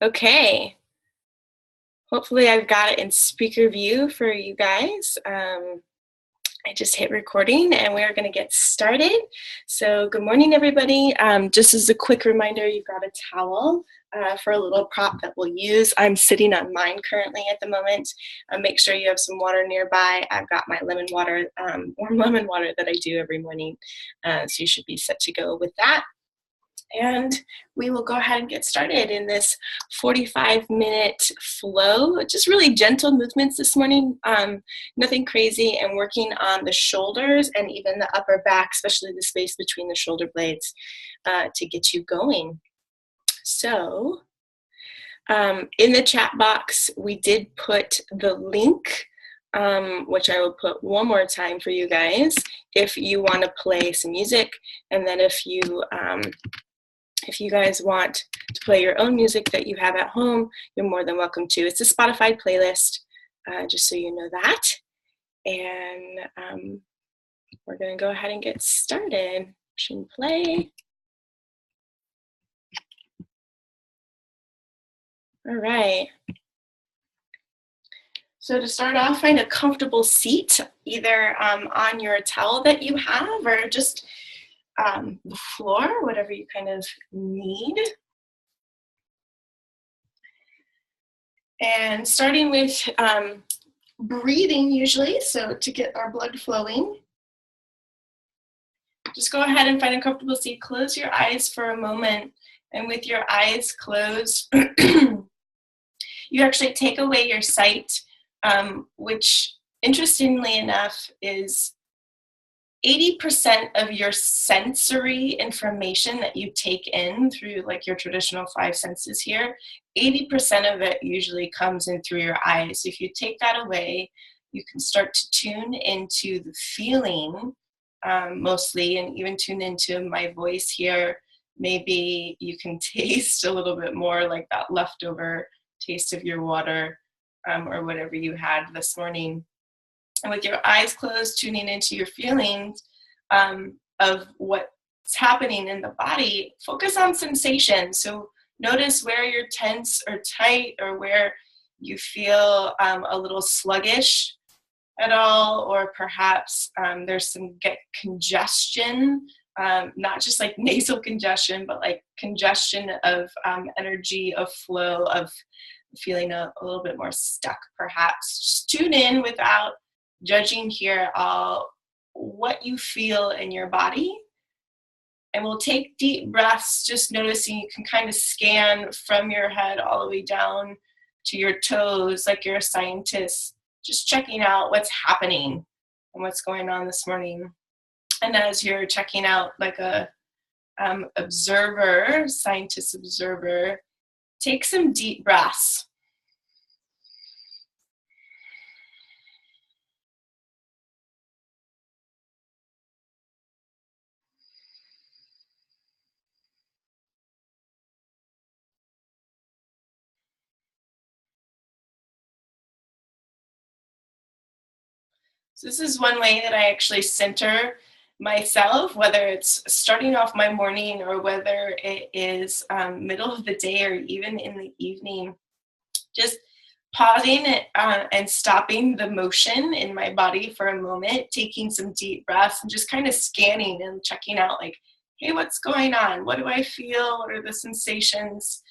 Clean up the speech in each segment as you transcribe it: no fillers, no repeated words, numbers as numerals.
Okay, hopefully I've got it in speaker view for you guys. I just hit recording and we're going to get started. So good morning, everybody. Just as a quick reminder, you've got a towel for a little prop that we'll use. I'm sitting on mine currently at the moment. Make sure you have some water nearby. I've got my lemon water, warm lemon water that I do every morning. So you should be set to go with that. And we will go ahead and get started in this 45-minute flow. Just really gentle movements this morning, nothing crazy, and working on the shoulders and even the upper back, especially the space between the shoulder blades to get you going. So in the chat box, we did put the link, which I will put one more time for you guys if you want to play some music, and then if you guys want to play your own music that you have at home, you're more than welcome to. It's a Spotify playlist, just so you know that. And we're going to go ahead and get started. Pushing play. All right. So to start off, find a comfortable seat, either on your towel that you have or just the floor, whatever you kind of need. And starting with breathing usually, so to get our blood flowing. Just go ahead and find a comfortable seat. Close your eyes for a moment. And with your eyes closed, you actually take away your sight, which interestingly enough is 80% of your sensory information that you take in through like your traditional five senses here, 80% of it usually comes in through your eyes. If you take that away, you can start to tune into the feeling mostly, and even tune into my voice here. Maybe you can taste a little bit more like that leftover taste of your water or whatever you had this morning. And with your eyes closed, tuning into your feelings of what's happening in the body, focus on sensation. So notice where you're tense or tight, or where you feel a little sluggish at all, or perhaps there's some congestion, not just like nasal congestion, but like congestion of energy, of flow, of feeling a little bit more stuck perhaps. Just tune in without judging here at all what you feel in your body. And we'll take deep breaths, just noticing you can kind of scan from your head all the way down to your toes like you're a scientist, just checking out what's happening and what's going on this morning. And as you're checking out like a observer, scientist observer, take some deep breaths. So this is one way that I actually center myself, whether it's starting off my morning or whether it is middle of the day or even in the evening. Just pausing and stopping the motion in my body for a moment, taking some deep breaths and just kind of scanning and checking out like, hey, what's going on? What do I feel? What are the sensations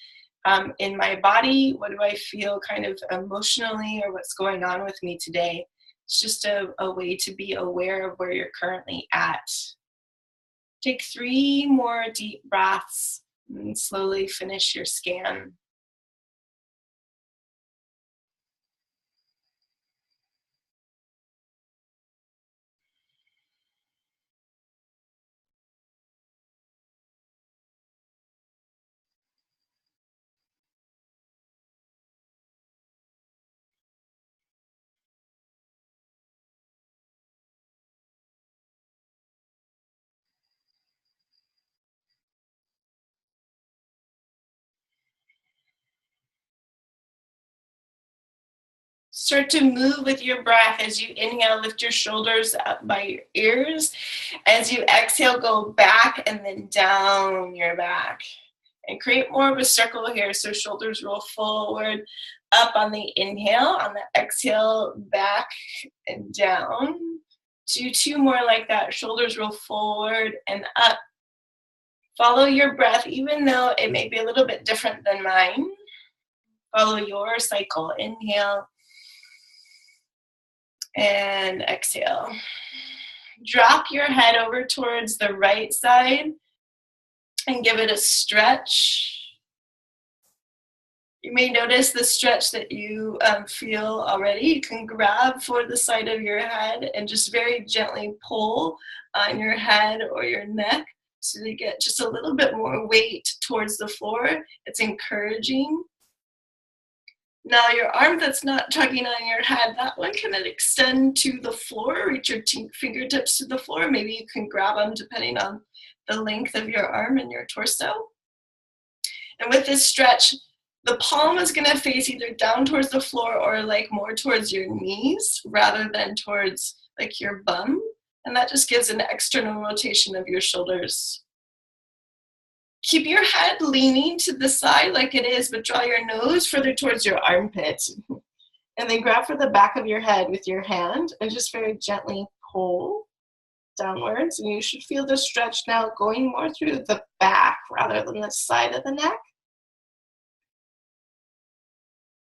in my body? What do I feel kind of emotionally, or what's going on with me today? It's just a way to be aware of where you're currently at. Take 3 more deep breaths and slowly finish your scan. Start to move with your breath. As you inhale, lift your shoulders up by your ears. As you exhale, go back and then down your back. And create more of a circle here. So shoulders roll forward, up on the inhale, on the exhale, back and down. Do two more like that. Shoulders roll forward and up. Follow your breath, even though it may be a little bit different than mine. Follow your cycle. Inhale and exhale. Drop your head over towards the right side and give it a stretch. You may notice the stretch that you feel already. You can grab for the side of your head and just very gently pull on your head or your neck so you get just a little bit more weight towards the floor. It's encouraging. Now your arm that's not tugging on your head, that one can extend to the floor, reach your fingertips to the floor. Maybe you can grab them depending on the length of your arm and your torso. And with this stretch, the palm is going to face either down towards the floor or like more towards your knees rather than towards like your bum. And that just gives an external rotation of your shoulders. Keep your head leaning to the side like it is, but draw your nose further towards your armpits. And then grab for the back of your head with your hand and just very gently pull downwards. And you should feel the stretch now going more through the back rather than the side of the neck.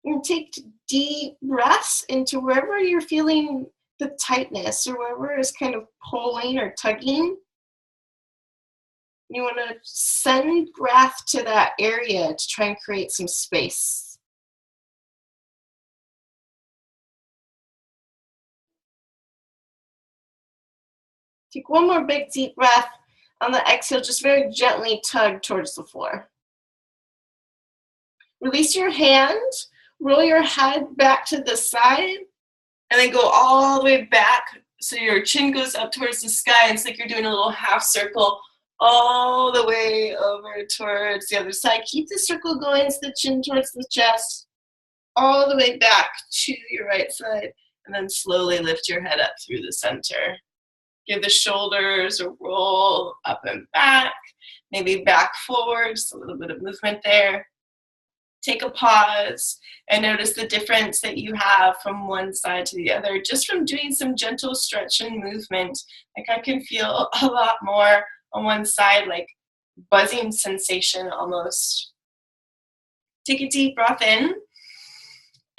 And take deep breaths into wherever you're feeling the tightness or wherever is kind of pulling or tugging. You want to send breath to that area to try and create some space. Take one more big deep breath. On the exhale, just very gently tug towards the floor. Release your hand. Roll your head back to the side and then go all the way back so your chin goes up towards the sky. It's like you're doing a little half circle all the way over towards the other side. Keep the circle going, it's the chin towards the chest, all the way back to your right side, and then slowly lift your head up through the center. Give the shoulders a roll up and back, maybe back forward, just a little bit of movement there. Take a pause and notice the difference that you have from one side to the other, just from doing some gentle stretch and movement. Like I can feel a lot more on one side, like buzzing sensation almost. Take a deep breath in.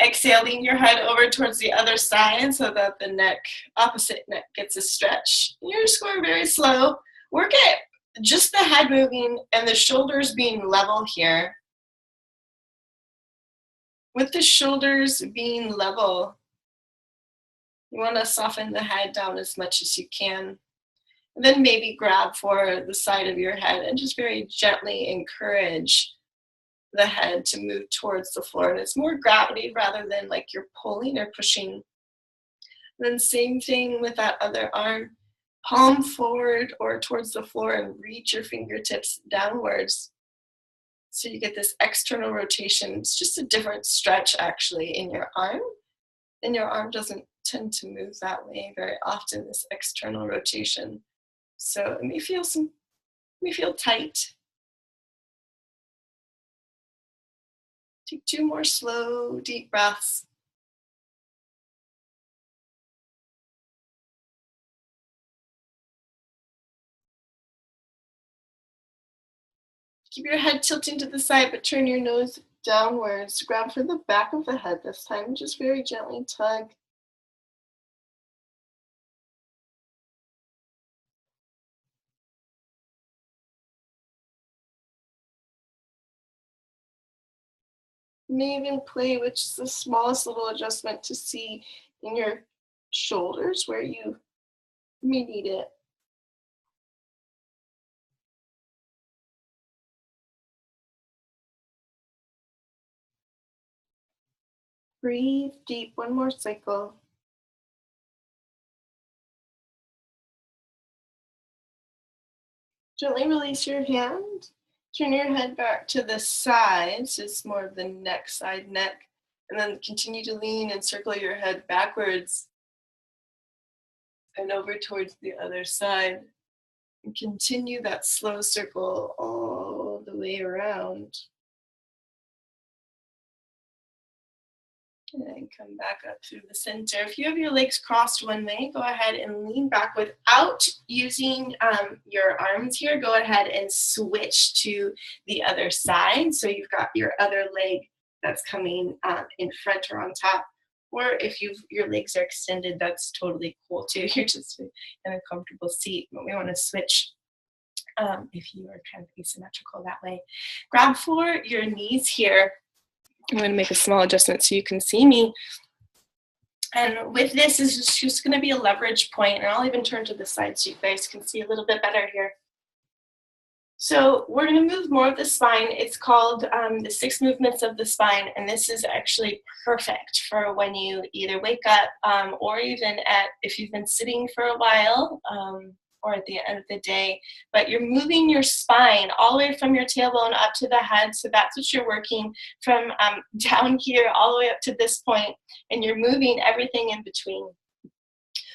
Exhale, lean your head over towards the other side so that the neck, opposite neck, gets a stretch. You're just going very slow. Work it, just the head moving and the shoulders being level here. With the shoulders being level, you want to soften the head down as much as you can. And then maybe grab for the side of your head and just very gently encourage the head to move towards the floor. And it's more gravity rather than like you're pulling or pushing. And then same thing with that other arm. Palm forward or towards the floor and reach your fingertips downwards. So you get this external rotation. It's just a different stretch actually in your arm. And your arm doesn't tend to move that way very often, this external rotation. So it may feel tight. Take two more slow, deep breaths. Keep your head tilting to the side, but turn your nose downwards. Grab for the back of the head this time. Just very gently tug. You may even play with just the smallest little adjustment to see in your shoulders where you may need it. Breathe deep, one more cycle. Gently release your hand. Turn your head back to the side, so it's more of the neck, side neck. And then continue to lean and circle your head backwards and over towards the other side. And continue that slow circle all the the way around. And then come back up through the center. If you have your legs crossed one way, go ahead and lean back without using your arms here. Go ahead and switch to the other side. So you've got your other leg that's coming in front or on top. Or if your legs are extended, that's totally cool too. You're just in a comfortable seat, but we want to switch if you are kind of asymmetrical that way. Grab for your knees here. I'm going to make a small adjustment so you can see me. And with this, is just going to be a leverage point, and I'll even turn to the side so you guys can see a little bit better here. So we're going to move more of the spine. It's called the 6 movements of the spine, and this is actually perfect for when you either wake up or even if you've been sitting for a while or at the end of the day, but you're moving your spine all the way from your tailbone up to the head. So that's what you're working from down here all the way up to this point, and you're moving everything in between.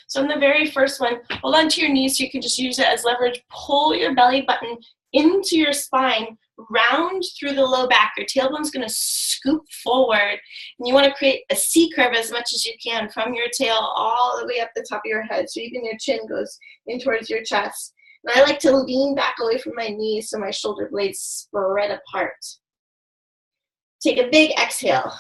So in the very first one, hold on to your knees so you can just use it as leverage. Pull your belly button into your spine, round through the low back. Your tailbone's going to scoop forward, and you want to create a C curve as much as you can from your tail all the way up the top of your head. So even your chin goes in towards your chest. And I like to lean back away from my knees so my shoulder blades spread apart. Take a big exhale.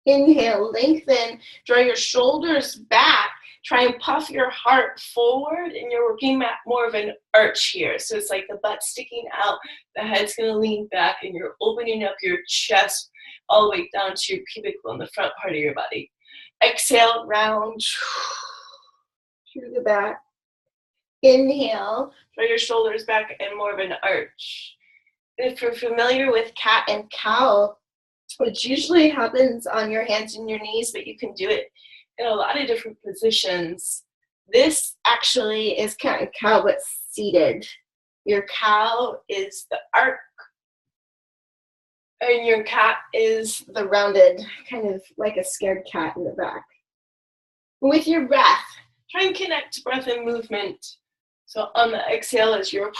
Inhale, lengthen, draw your shoulders back. Try and puff your heart forward, and you're working at more of an arch here. So it's like the butt sticking out, the head's going to lean back, and you're opening up your chest all the way down to your pubic bone, the front part of your body. Exhale, round through the back. Inhale, draw your shoulders back and more of an arch. If you're familiar with cat and cow, which usually happens on your hands and your knees, but you can do it in a lot of different positions. This actually is cat and cow, but seated. Your cow is the arc, and your cat is the rounded, kind of like a scared cat in the back. With your breath, try and connect breath and movement. So on the exhale, as you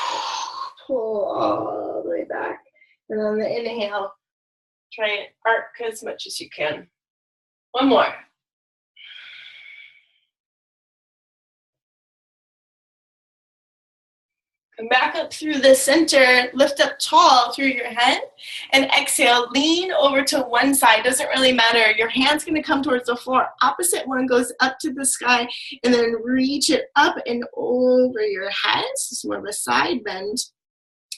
pull all the way back, and on the inhale, try and arc as much as you can. One more. Come back up through the center, lift up tall through your head, and exhale, lean over to one side. Doesn't really matter. Your hand's going to come towards the floor. Opposite one goes up to the sky, and then reach it up and over your head. This is more of a side bend.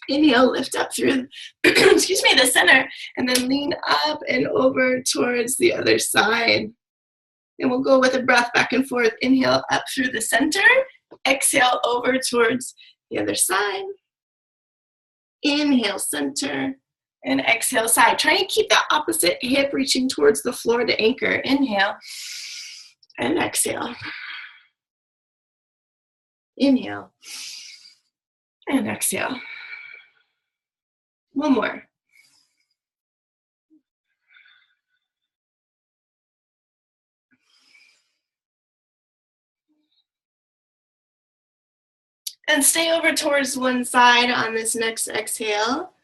Inhale, lift up through, excuse me, the center, and then lean up and over towards the other side. And we'll go with a breath back and forth. Inhale, up through the center. Exhale, over towards the other side. Inhale, center, and exhale, side. Try and keep that opposite hip reaching towards the floor to anchor. Inhale, and exhale. Inhale, and exhale. One more. And stay over towards one side on this next exhale.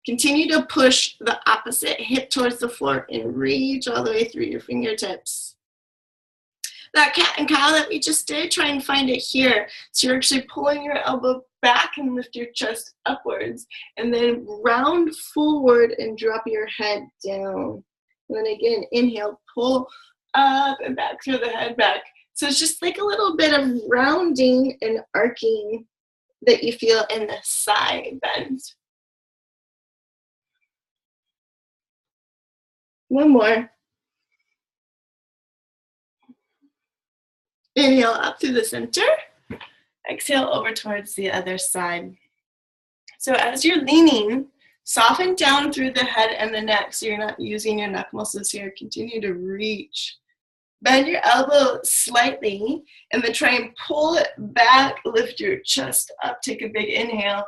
Continue to push the opposite hip towards the floor and reach all the way through your fingertips. That cat and cow that we just did, try and find it here. So you're actually pulling your elbow back and lift your chest upwards. And then round forward and drop your head down. And then again, inhale, pull up and back through the head back. So it's just like a little bit of rounding and arcing that you feel in the side bend. One more. Inhale up through the center. Exhale over towards the other side. So as you're leaning, soften down through the head and the neck so you're not using your neck muscles here. Continue to reach. Bend your elbow slightly and then try and pull it back. Lift your chest up. Take a big inhale.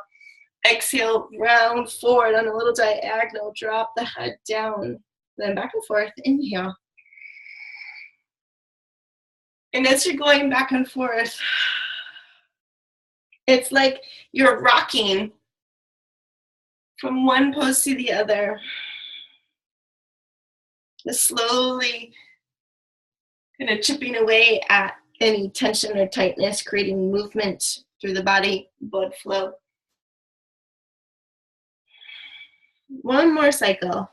Exhale, round forward on a little diagonal. Drop the head down. Then back and forth. Inhale. And as you're going back and forth, it's like you're rocking from one pose to the other. Just slowly kind of chipping away at any tension or tightness, creating movement through the body, blood flow. One more cycle.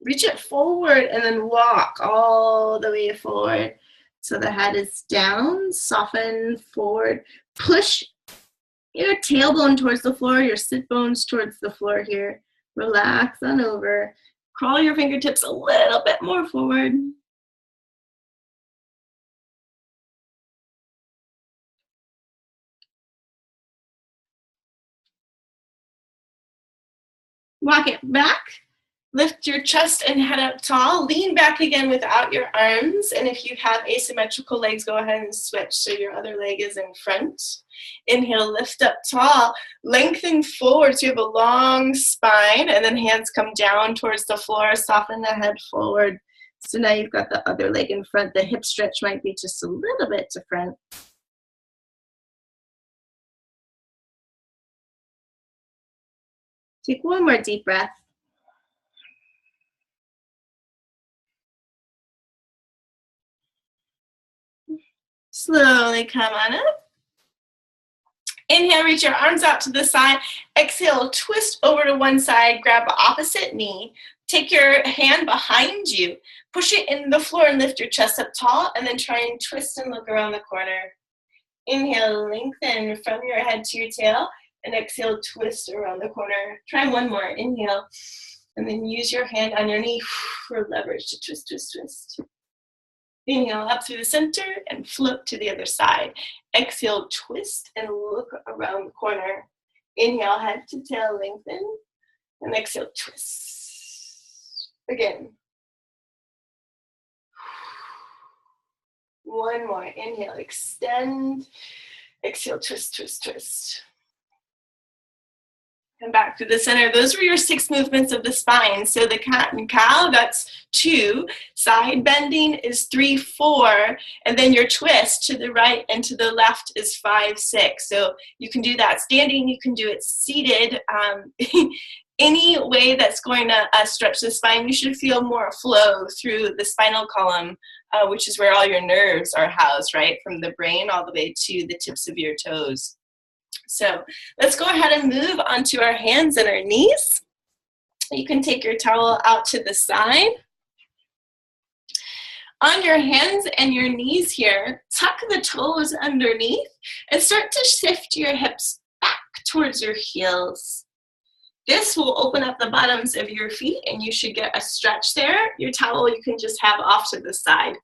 Reach it forward and then walk all the way forward. So the head is down, soften forward. Push your tailbone towards the floor, your sit bones towards the floor here. Relax on over. Crawl your fingertips a little bit more forward. Walk it back. Lift your chest and head up tall. Lean back again without your arms. And if you have asymmetrical legs, go ahead and switch so your other leg is in front. Inhale, lift up tall. Lengthen forward so you have a long spine. And then hands come down towards the floor. Soften the head forward. So now you've got the other leg in front. The hip stretch might be just a little bit to front. Take one more deep breath. Slowly come on up. Inhale, reach your arms out to the side. Exhale, twist over to one side, grab the opposite knee. Take your hand behind you. Push it in the floor and lift your chest up tall, and then try and twist and look around the corner. Inhale, lengthen from your head to your tail, and exhale, twist around the corner. Try one more. Inhale, and then use your hand on your knee for leverage to twist, twist, twist. Inhale up through the center and flip to the other side. Exhale, twist and look around the corner. Inhale, head to tail, lengthen. And exhale, twist. Again. One more. Inhale, extend. Exhale, twist, twist, twist. Come back to the center. Those were your 6 movements of the spine. So the cat and cow, that's 2. Side bending is 3, 4. And then your twist to the right and to the left is 5, 6. So you can do that standing. You can do it seated. Any way that's going to stretch the spine, you should feel more flow through the spinal column, which is where all your nerves are housed, right? From the brain all the way to the tips of your toes. So let's go ahead and move onto our hands and our knees. You can take your towel out to the side. On your hands and your knees here, tuck the toes underneath and start to shift your hips back towards your heels. This will open up the bottoms of your feet and you should get a stretch there. Your towel you can just have off to the side.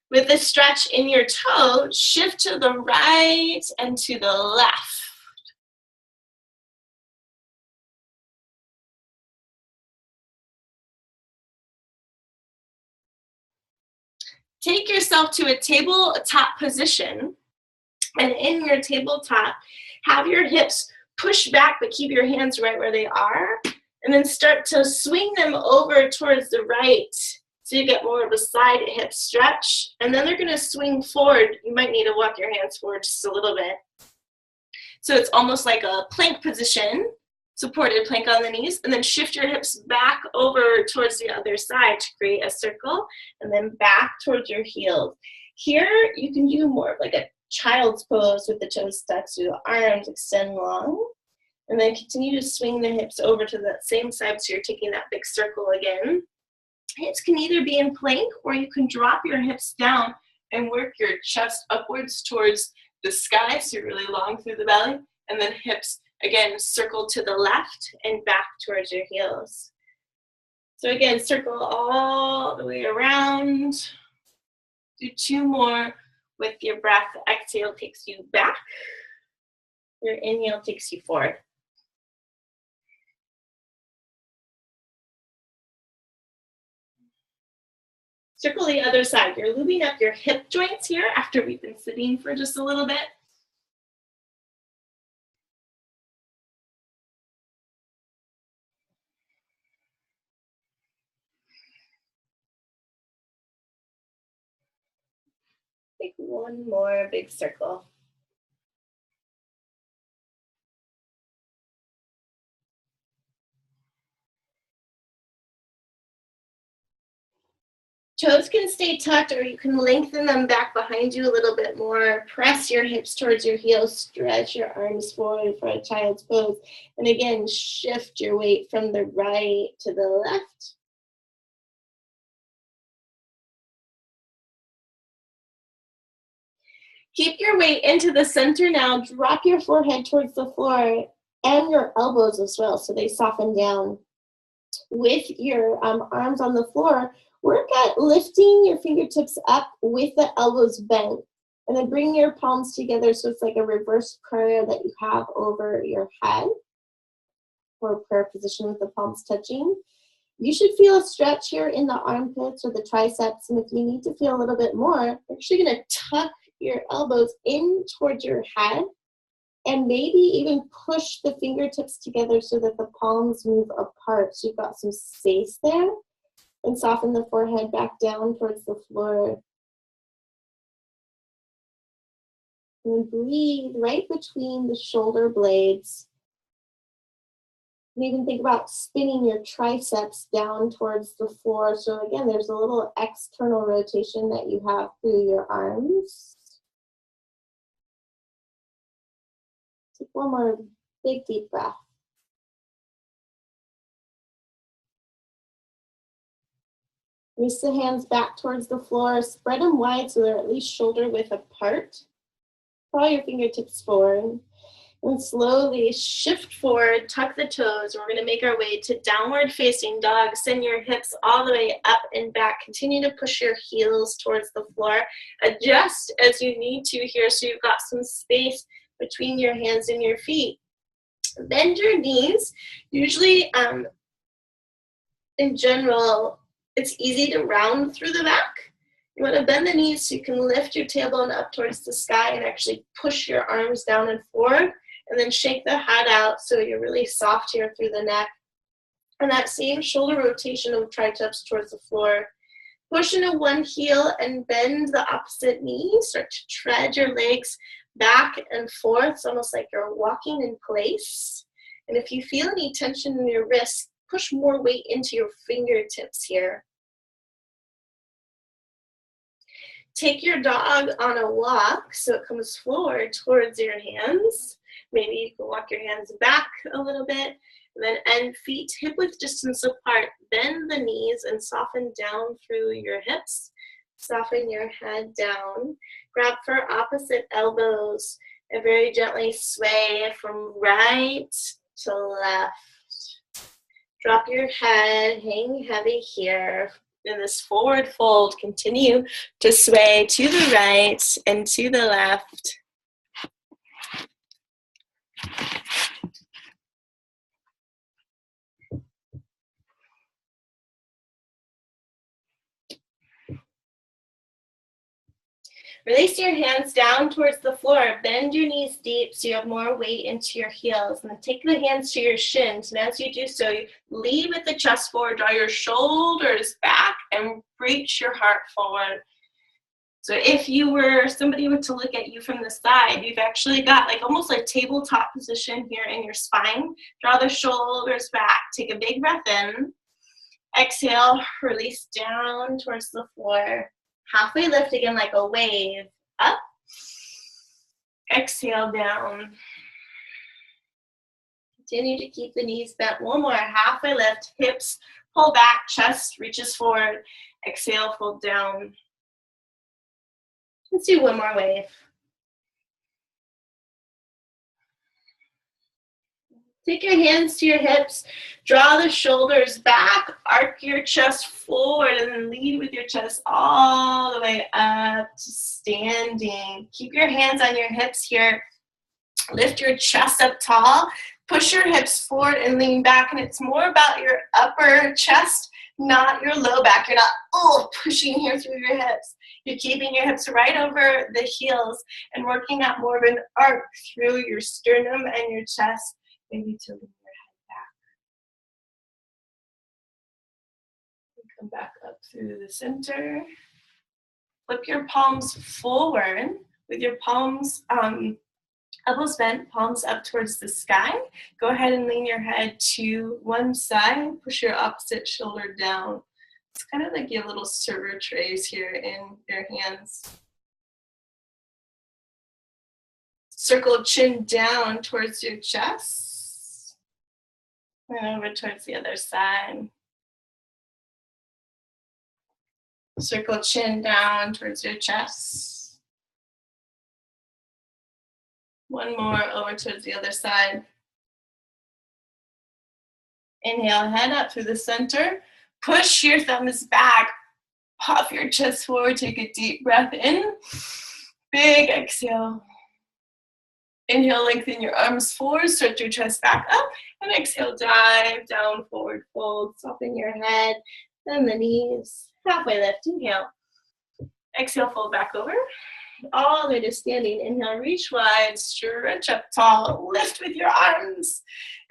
With the stretch in your toe, shift to the right and to the left. Take yourself to a tabletop position, and in your tabletop, have your hips push back but keep your hands right where they are, and then start to swing them over towards the right. So you get more of a side hip stretch, and then they're gonna swing forward. You might need to walk your hands forward just a little bit. So it's almost like a plank position, supported plank on the knees, and then shift your hips back over towards the other side to create a circle, and then back towards your heels. Here, you can do more of like a child's pose with the toes stuck, so the arms extend long, and then continue to swing the hips over to that same side, so you're taking that big circle again. Hips can either be in plank or you can drop your hips down and work your chest upwards towards the sky, so you're really long through the belly, and then hips, again, circle to the left and back towards your heels. So again, circle all the way around. Do 2 more with your breath. Exhale takes you back. Your inhale takes you forward. Circle the other side. You're lubing up your hip joints here after we've been sitting for just a little bit. Make one more big circle. Toes can stay tucked, or you can lengthen them back behind you a little bit more. Press your hips towards your heels. Stretch your arms forward for a child's pose. And again, shift your weight from the right to the left. Keep your weight into the center now. Drop your forehead towards the floor and your elbows as well, so they soften down. With your arms on the floor, work at lifting your fingertips up with the elbows bent, and then bring your palms together so it's like a reverse prayer that you have over your head, or prayer position with the palms touching. You should feel a stretch here in the armpits or the triceps, and if you need to feel a little bit more, you're actually going to tuck your elbows in towards your head, and maybe even push the fingertips together so that the palms move apart. So you've got some space there. And soften the forehead back down towards the floor. And then breathe right between the shoulder blades. And even think about spinning your triceps down towards the floor. So again, there's a little external rotation that you have through your arms. Take one more big deep breath. Reach the hands back towards the floor. Spread them wide so they're at least shoulder width apart. Draw your fingertips forward. And slowly shift forward, tuck the toes. We're going to make our way to downward facing dog. Send your hips all the way up and back. Continue to push your heels towards the floor. Adjust as you need to here so you've got some space between your hands and your feet. Bend your knees. Usually, in general, it's easy to round through the back. You want to bend the knees so you can lift your tailbone up towards the sky and actually push your arms down and forward, and then shake the head out so you're really soft here through the neck. And that same shoulder rotation of triceps towards the floor. Push into one heel and bend the opposite knee. Start to tread your legs back and forth. It's almost like you're walking in place. And if you feel any tension in your wrists, push more weight into your fingertips here. Take your dog on a walk so it comes forward towards your hands. Maybe you can walk your hands back a little bit. And then end feet hip width distance apart. Bend the knees and soften down through your hips. Soften your head down. Grab for opposite elbows and very gently sway from right to left. Drop your head, hang heavy here. In this forward fold, continue to sway to the right and to the left. Release your hands down towards the floor. Bend your knees deep so you have more weight into your heels. And then take the hands to your shins. And as you do so, you lead with the chest forward. Draw your shoulders back and reach your heart forward. So if you were, somebody were to look at you from the side, you've actually got like almost like tabletop position here in your spine. Draw the shoulders back. Take a big breath in. Exhale, release down towards the floor. Halfway lift again like a wave. Up. Exhale down. Continue to keep the knees bent. One more. Halfway lift. Hips pull back. Chest reaches forward. Exhale, fold down. Let's do one more wave. Take your hands to your hips, draw the shoulders back, arc your chest forward, and then lead with your chest all the way up to standing. Keep your hands on your hips here. Lift your chest up tall, push your hips forward and lean back, and it's more about your upper chest, not your low back. You're not pushing here through your hips. You're keeping your hips right over the heels and working out more of an arc through your sternum and your chest. Maybe to lean your head back. Come back up through the center. Flip your palms forward with your palms, elbows bent, palms up towards the sky. Go ahead and lean your head to one side. Push your opposite shoulder down. It's kind of like your little server trays here in your hands. Circle chin down towards your chest. And over towards the other side. Circle chin down towards your chest. One more over towards the other side. Inhale, head up through the center. Push your thumbs back. Puff your chest forward. Take a deep breath in. Big exhale. Inhale, lengthen your arms forward. Stretch your chest back up. And exhale, dive down, forward fold. Soften your head and the knees. Halfway lift. Inhale. Exhale, fold back over. All the way to standing. Inhale, reach wide. Stretch up tall. Lift with your arms.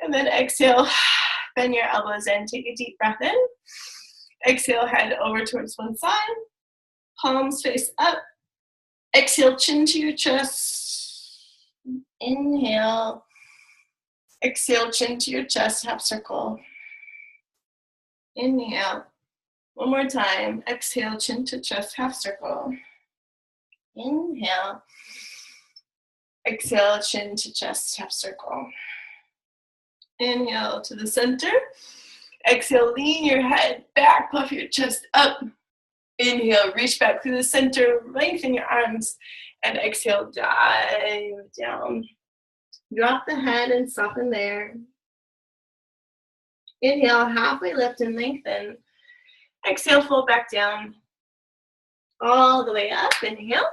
And then exhale. Bend your elbows in. Take a deep breath in. Exhale, head over towards one side. Palms face up. Exhale, chin to your chest. Inhale. Exhale, chin to your chest, half circle. Inhale. One more time. Exhale, chin to chest, half circle. Inhale. Exhale, chin to chest, half circle. Inhale to the center. Exhale, lean your head back, puff your chest up. Inhale, reach back through the center, lengthen your arms, and exhale, dive down. Drop the head and soften there. Inhale, halfway lift and lengthen. Exhale, fold back down. All the way up, inhale.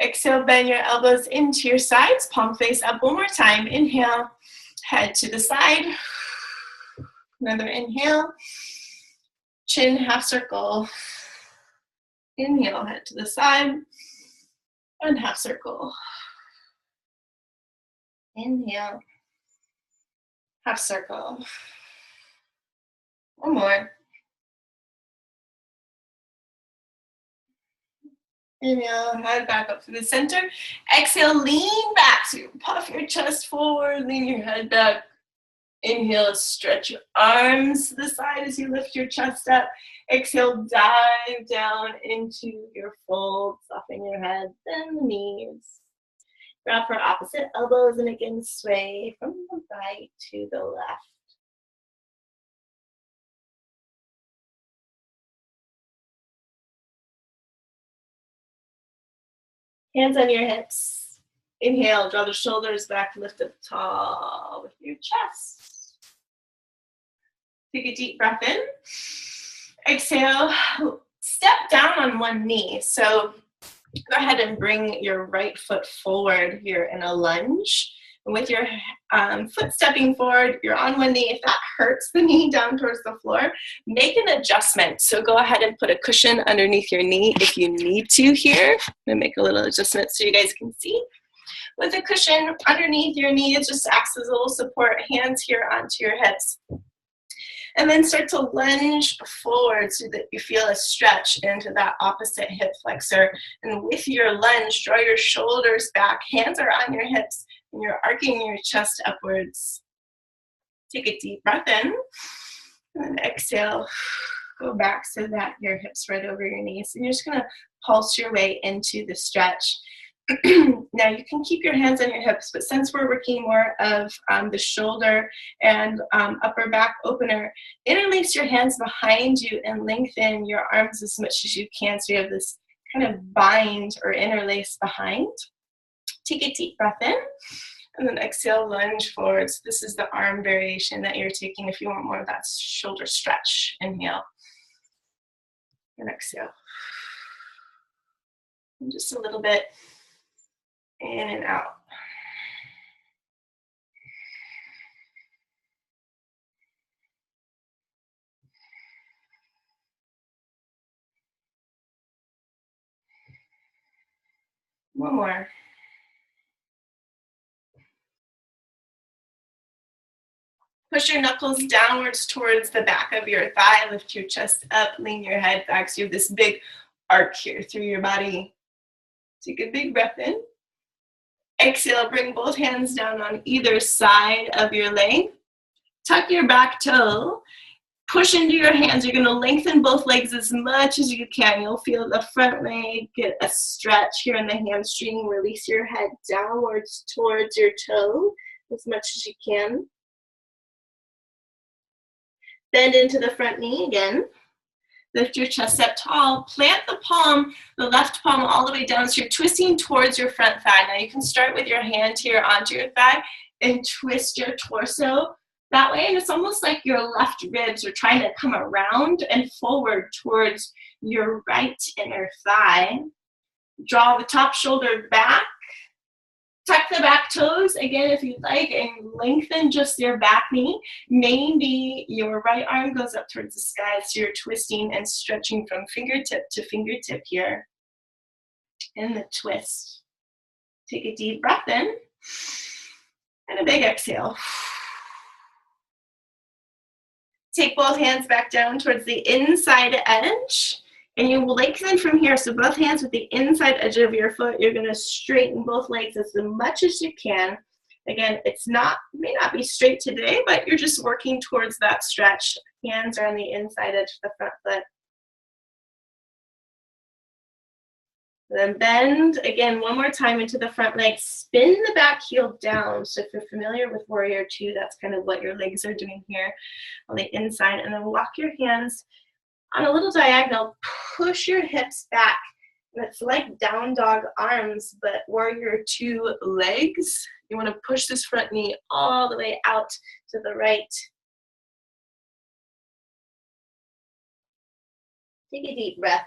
Exhale, bend your elbows into your sides, palm face up one more time. Inhale, head to the side. Another inhale. Chin, half circle. Inhale, head to the side. And half circle. Inhale. Half circle. One more. Inhale, head back up to the center. Exhale, lean back. So you puff your chest forward, lean your head back. Inhale, stretch your arms to the side as you lift your chest up. Exhale, dive down into your fold. Soften your head, bend the knees. Grab for opposite elbows and again sway from the right to the left. Hands on your hips. Inhale, draw the shoulders back, lift up tall with your chest. Take a deep breath in. Exhale, step down on one knee. So go ahead and bring your right foot forward here in a lunge. And with your foot stepping forward, you're on one knee. If that hurts the knee down towards the floor, make an adjustment. So go ahead and put a cushion underneath your knee if you need to here. I'm gonna make a little adjustment so you guys can see. With a cushion underneath your knee, it just acts as a little support. Hands here onto your hips. And then start to lunge forward so that you feel a stretch into that opposite hip flexor. And with your lunge, draw your shoulders back. Hands are on your hips, and you're arcing your chest upwards. Take a deep breath in. And then exhale. Go back so that your hips right over your knees. And you're just going to pulse your way into the stretch. Now you can keep your hands on your hips, but since we're working more of the shoulder and upper back opener, interlace your hands behind you and lengthen your arms as much as you can so you have this kind of bind or interlace behind. Take a deep breath in and then exhale, lunge forward. So this is the arm variation that you're taking if you want more of that shoulder stretch. Inhale and exhale. And just a little bit. In and out. One more. Push your knuckles downwards towards the back of your thigh. Lift your chest up, lean your head back. So you have this big arc here through your body. Take a big breath in. Exhale, bring both hands down on either side of your leg. Tuck your back toe. Push into your hands. You're going to lengthen both legs as much as you can. You'll feel the front leg get a stretch here in the hamstring. Release your head downwards towards your toe as much as you can. Bend into the front knee again. Lift your chest up tall. Plant the palm, the left palm all the way down. So you're twisting towards your front thigh. Now you can start with your hand here onto your thigh and twist your torso that way. And it's almost like your left ribs are trying to come around and forward towards your right inner thigh. Draw the top shoulder back. Tuck the back toes again if you'd like, and lengthen just your back knee. Maybe your right arm goes up towards the sky, so you're twisting and stretching from fingertip to fingertip here. And the twist. Take a deep breath in and a big exhale. Take both hands back down towards the inside edge. And you will lengthen from here, so both hands with the inside edge of your foot. You're going to straighten both legs as much as you can. Again, may not be straight today, but you're just working towards that stretch. Hands are on the inside edge of the front foot. Then bend, again, one more time into the front leg. Spin the back heel down. So if you're familiar with Warrior Two, that's kind of what your legs are doing here on the inside. And then walk your hands on a little diagonal, push your hips back. And it's like down dog arms, but Warrior Two legs. You want to push this front knee all the way out to the right. Take a deep breath.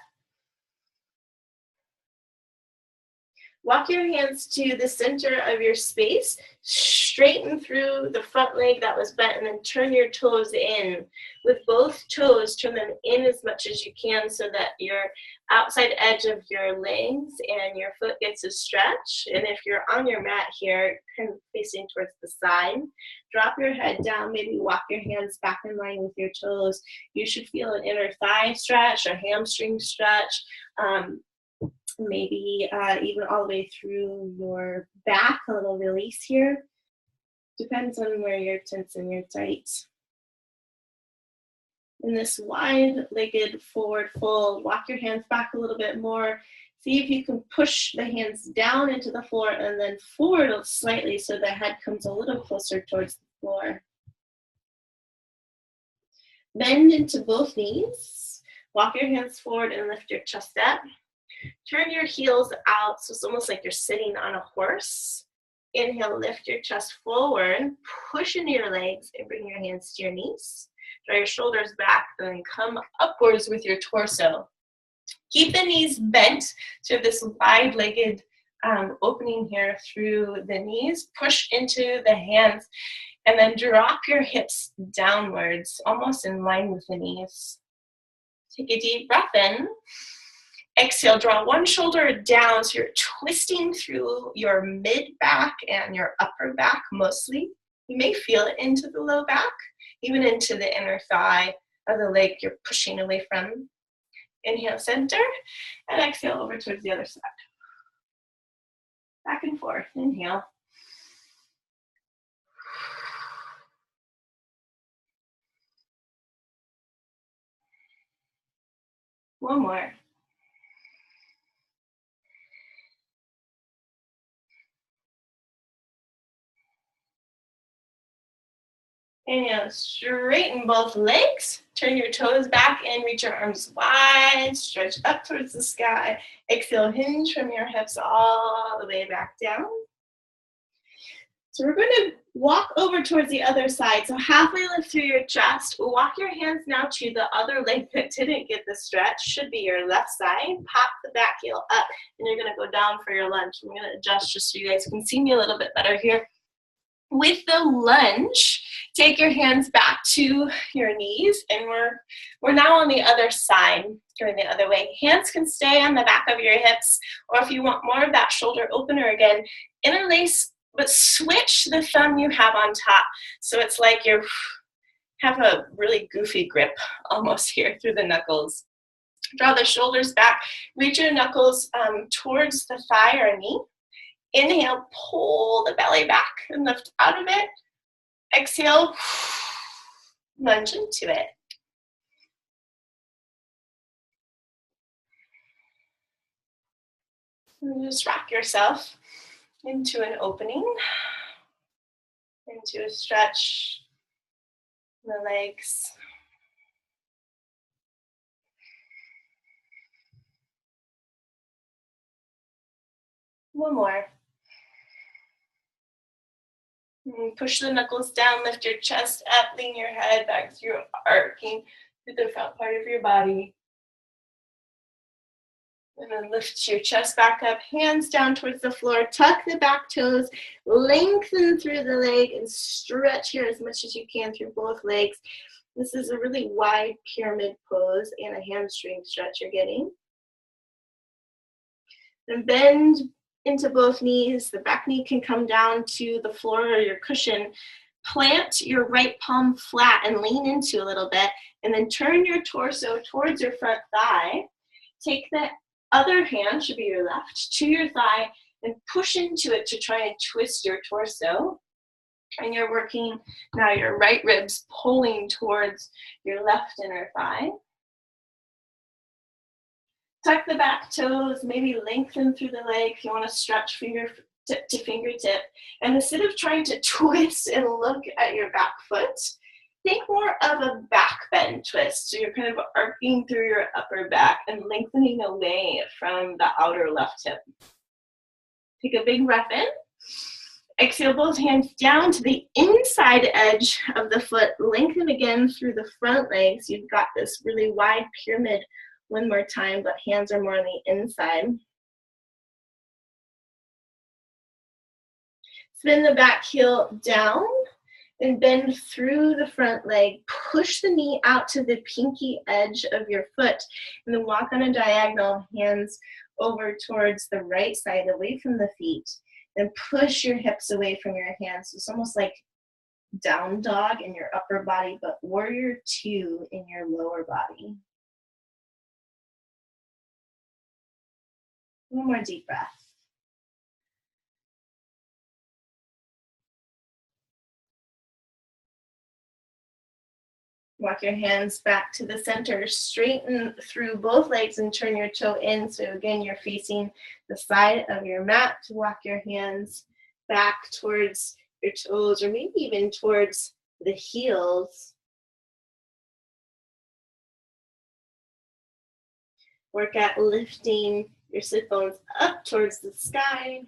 Walk your hands to the center of your space. Straighten through the front leg that was bent, and then turn your toes in. With both toes, turn them in as much as you can so that your outside edge of your legs and your foot gets a stretch. And if you're on your mat here, kind of facing towards the side, drop your head down, maybe walk your hands back in line with your toes. You should feel an inner thigh stretch, a hamstring stretch. Maybe even all the way through your back, a little release here. Depends on where you're tense and you're tight. In this wide-legged forward fold, walk your hands back a little bit more. See if you can push the hands down into the floor and then forward slightly so the head comes a little closer towards the floor. Bend into both knees. Walk your hands forward and lift your chest up. Turn your heels out, so it's almost like you're sitting on a horse. Inhale, lift your chest forward, push into your legs, and bring your hands to your knees. Draw your shoulders back, and then come upwards with your torso. Keep the knees bent, so you have this wide-legged opening here through the knees. Push into the hands, and then drop your hips downwards, almost in line with the knees. Take a deep breath in. Exhale, draw one shoulder down, so you're twisting through your mid-back and your upper back mostly. You may feel it into the low back, even into the inner thigh of the leg you're pushing away from. Inhale, center, and exhale over towards the other side. Back and forth, inhale. One more. Inhale, straighten both legs. Turn your toes back and reach your arms wide. Stretch up towards the sky. Exhale, hinge from your hips all the way back down. So we're going to walk over towards the other side. So halfway lift through your chest. Walk your hands now to the other leg that didn't get the stretch. Should be your left side. Pop the back heel up, and you're going to go down for your lunge. I'm going to adjust just so you guys can see me a little bit better here. With the lunge, take your hands back to your knees, and we're now on the other side, going the other way. Hands can stay on the back of your hips, or if you want more of that shoulder opener again, interlace but switch the thumb you have on top. So it's like you have a really goofy grip almost here through the knuckles. Draw the shoulders back, reach your knuckles towards the thigh or knee. Inhale, pull the belly back and lift out of it. Exhale, lunge into it. And just rock yourself into an opening, into a stretch in the legs. One more. And push the knuckles down, lift your chest up, lean your head back through, arcing through the front part of your body. And then lift your chest back up, hands down towards the floor, tuck the back toes, lengthen through the leg, and stretch here as much as you can through both legs. This is a really wide pyramid pose and a hamstring stretch you're getting. And bend into both knees. The back knee can come down to the floor or your cushion. Plant your right palm flat and lean into a little bit, and then turn your torso towards your front thigh. Take the other hand, should be your left, to your thigh and push into it to try and twist your torso. And you're working now your right ribs pulling towards your left inner thigh. Tuck the back toes, maybe lengthen through the leg if you want to stretch fingertip to fingertip. And instead of trying to twist and look at your back foot, think more of a back bend twist. So you're kind of arcing through your upper back and lengthening away from the outer left hip. Take a big breath in. Exhale both hands down to the inside edge of the foot. Lengthen again through the front legs. You've got this really wide pyramid one more time, but hands are more on the inside. Spin the back heel down and bend through the front leg. Push the knee out to the pinky edge of your foot and then walk on a diagonal, hands over towards the right side, away from the feet. Then push your hips away from your hands. So it's almost like down dog in your upper body, but warrior two in your lower body. One more deep breath. Walk your hands back to the center, straighten through both legs and turn your toe in. So again, you're facing the side of your mat. Walk your hands back towards your toes or maybe even towards the heels. Work at lifting your sit bones up towards the sky.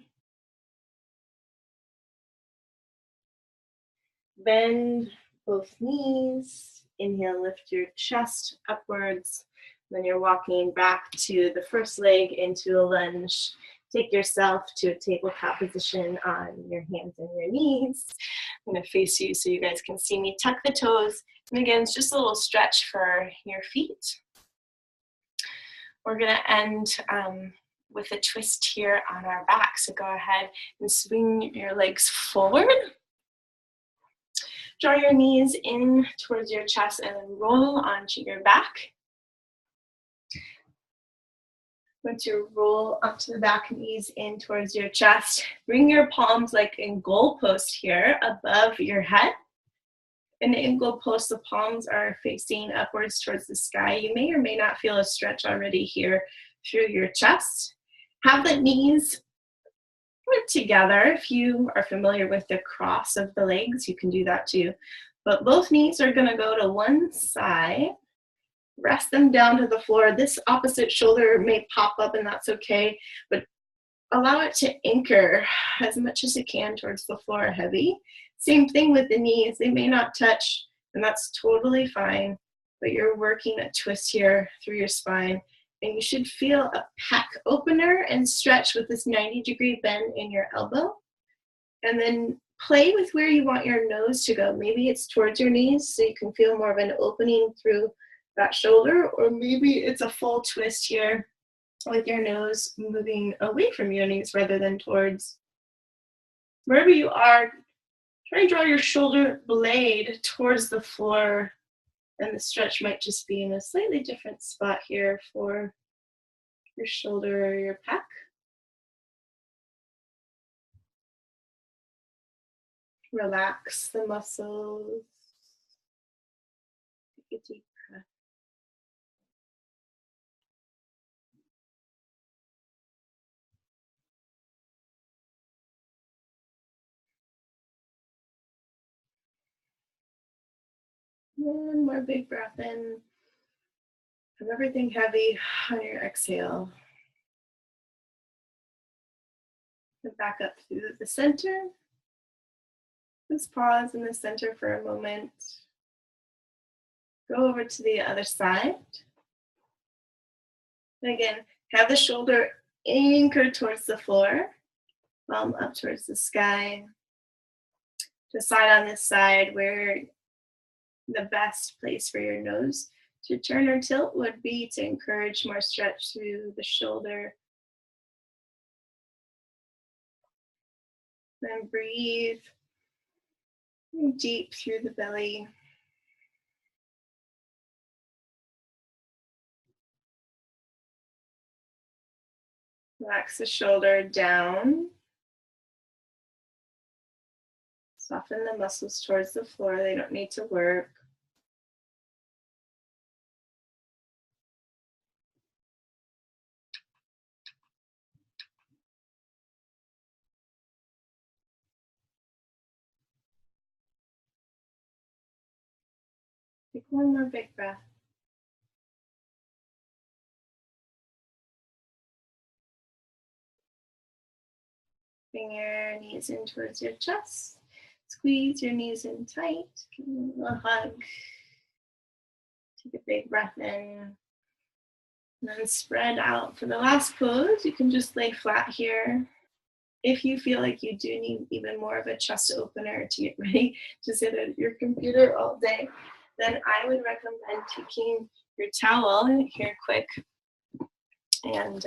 Bend both knees. Inhale, lift your chest upwards. Then you're walking back to the first leg into a lunge. Take yourself to a tabletop position on your hands and your knees. I'm going to face you so you guys can see me. Tuck the toes. And again, it's just a little stretch for your feet. We're going to end with a twist here on our back. So go ahead and swing your legs forward. Draw your knees in towards your chest and then roll onto your back. Once you roll onto the back, knees in towards your chest, bring your palms like in goalpost here above your head. And in goalpost, the palms are facing upwards towards the sky. You may or may not feel a stretch already here through your chest. Have the knees together. If you are familiar with the cross of the legs, you can do that too. But both knees are going to go to one side. Rest them down to the floor. This opposite shoulder may pop up and that's okay, but allow it to anchor as much as it can towards the floor heavy. Same thing with the knees. They may not touch and that's totally fine, but you're working a twist here through your spine. And you should feel a pec opener and stretch with this 90-degree bend in your elbow. And then play with where you want your nose to go. Maybe it's towards your knees so you can feel more of an opening through that shoulder, or maybe it's a full twist here with your nose moving away from your knees rather than towards. Wherever you are, try and draw your shoulder blade towards the floor, and the stretch might just be in a slightly different spot here for your shoulder or your pec. Relax the muscles. Take a deep breath. One more big breath in. Have everything heavy on your exhale. And back up through the center. Just pause in the center for a moment. Go over to the other side. And again, have the shoulder anchored towards the floor, palm up towards the sky. Decide on this side where the best place for your nose to turn or tilt would be to encourage more stretch through the shoulder. Then breathe deep through the belly. Relax the shoulder down. Soften the muscles towards the floor. They don't need to work. Take one more big breath. Bring your knees in towards your chest. Squeeze your knees in tight. Give them a little hug. Take a big breath in. And then spread out. For the last pose, you can just lay flat here. If you feel like you do need even more of a chest opener to get ready to sit at your computer all day, then I would recommend taking your towel here quick and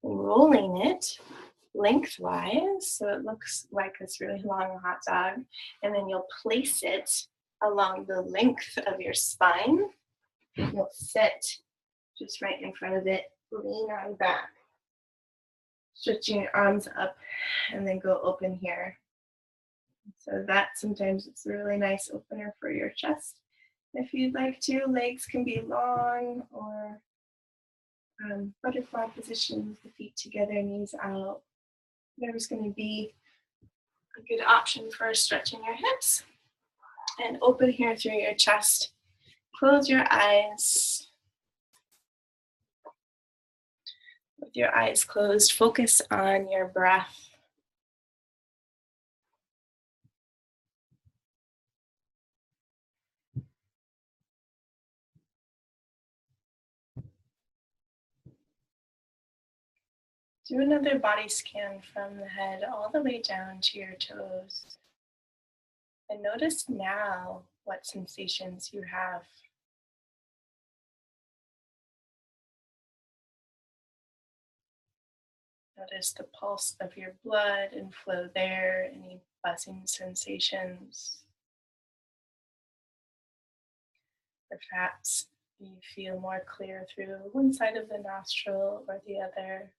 rolling it lengthwise so it looks like this really long hot dog, and then you'll place it along the length of your spine. You'll sit just right in front of it, lean on back, stretching your arms up, and then go open here. So that sometimes it's a really nice opener for your chest. If you'd like to, legs can be long, or butterfly positions, the feet together, knees out. Whatever's going to be a good option for stretching your hips. And open here through your chest. Close your eyes. With your eyes closed, focus on your breath. Do another body scan from the head all the way down to your toes. And notice now what sensations you have. Notice the pulse of your blood and flow there, any buzzing sensations. Perhaps you feel more clear through one side of the nostril or the other.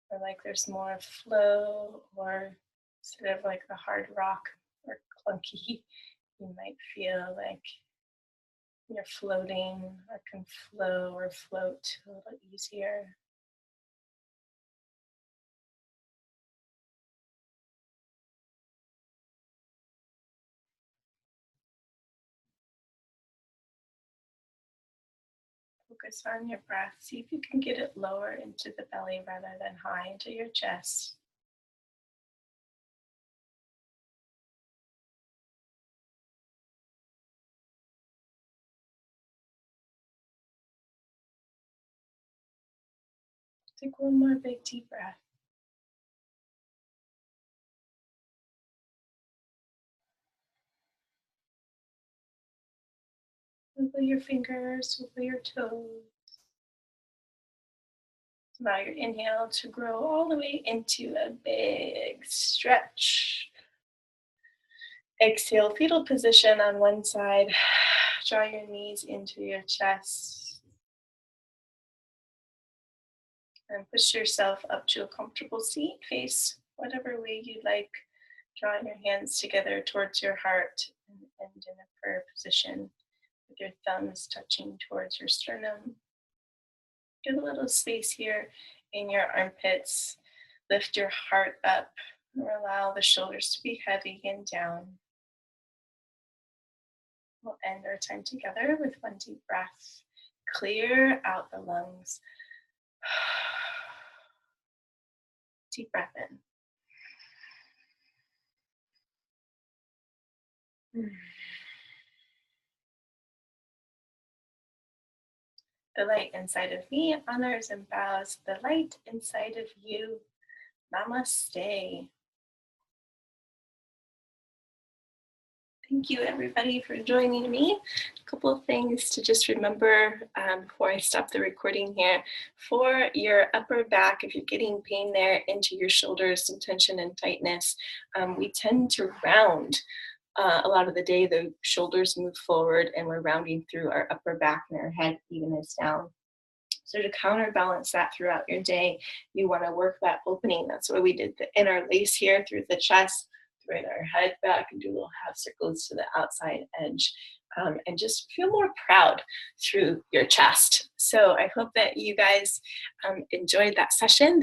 Or like there's more flow, or sort of like the hard rock or clunky, you might feel like you're floating or can flow or float a little easier. Focus on your breath. See if you can get it lower into the belly rather than high into your chest. Take one more big deep breath. Wiggle your fingers, wiggle your toes. Allow your inhale to grow all the way into a big stretch. Exhale, fetal position on one side. Draw your knees into your chest. And push yourself up to a comfortable seat. Face whatever way you like. Drawing your hands together towards your heart and end in a prayer position with your thumbs touching towards your sternum. Give a little space here in your armpits. Lift your heart up and allow the shoulders to be heavy and down. We'll end our time together with one deep breath. Clear out the lungs. Deep breath in. The light inside of me honors and bows the light inside of you. Namaste. Thank you, everybody, for joining me. A couple of things to just remember before I stop the recording here. For your upper back, if you're getting pain there into your shoulders, some tension and tightness, we tend to round. A lot of the day, the shoulders move forward and we're rounding through our upper back and our head even is down. So to counterbalance that throughout your day, you want to work that opening. That's why we did the inner lace here through the chest, through our head back, and do little half circles to the outside edge. And just feel more proud through your chest. So I hope that you guys enjoyed that session.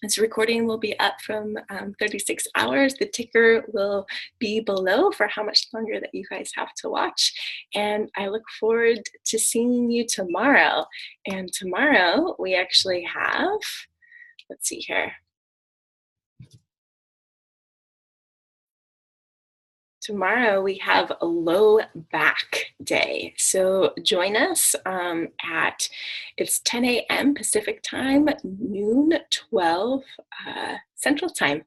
This recording will be up from 36 hours. The ticker will be below for how much longer that you guys have to watch. And I look forward to seeing you tomorrow. And tomorrow we actually have, let's see here. Tomorrow we have a low back day. So join us it's 10 a.m. Pacific time, noon 12 Central time.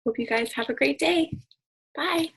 Hope you guys have a great day. Bye.